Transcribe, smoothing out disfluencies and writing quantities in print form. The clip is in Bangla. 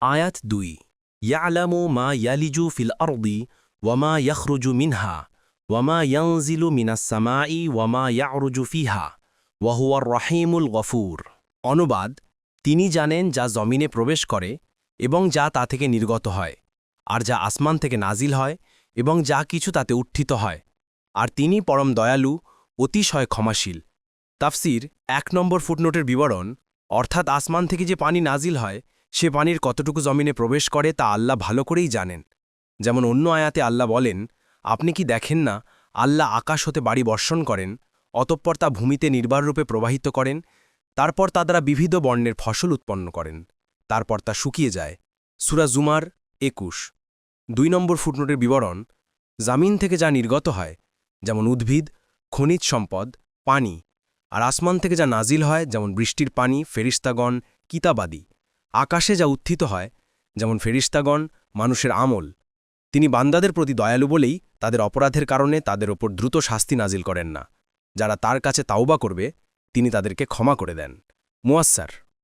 আয়াত 2 ইয়ালামু মা ইয়ালিজু ফিল আরদি ওয়ামা ইয়াখরুজু মিনহা ওয়ামা ইয়ানজিলু মিনাস সামাই ওয়ামা ইয়ারুজু ফিহা ওয়াহুয়ার রহিমুল গফুর। অনুবাদ: তিনি জানেন যা জমিনে প্রবেশ করে এবং যা তা থেকে নির্গত হয়, আর যা আসমান থেকে নাজিল হয় এবং যা কিছু তাতে উত্থিত হয়, আর তিনি পরম দয়ালু, অতিশয় ক্ষমাশীল। তাফসির 1 নম্বর ফুটনোটের বিবরণ, অর্থাৎ আসমান থেকে যে পানি নাজিল হয় সে পানির কতটুকু জমিনে প্রবেশ করে তা আল্লাহ ভালো করেই জানেন। যেমন অন্য আয়াতে আল্লাহ বলেন, আপনি কি দেখেন না আল্লাহ আকাশ হতে বাড়ি বর্ষণ করেন, অতঃপর তা ভূমিতে নির্বাররূপে প্রবাহিত করেন, তারপর তা দ্বারা বিবিধ বর্ণের ফসল উৎপন্ন করেন, তারপর তা শুকিয়ে যায়। সূরা জুমার 21। 2 নম্বর ফুটনোটের বিবরণ, জামিন থেকে যা নির্গত হয়, যেমন উদ্ভিদ, খনিজ সম্পদ, পানি, আর আসমান থেকে যা নাজিল হয়, যেমন বৃষ্টির পানি, ফেরিস্তাগণ, কিতাবাদি, আকাশে যা উত্থিত হয়, যেমন ফেরিস্তাগণ, মানুষের আমল। তিনি বান্দাদের প্রতি দয়ালু বলেই তাদের অপরাধের কারণে তাদের ওপর দ্রুত শাস্তি নাজিল করেন না। যারা তার কাছে তাওবা করবে তিনি তাদেরকে ক্ষমা করে দেন। মুয়াস্সার।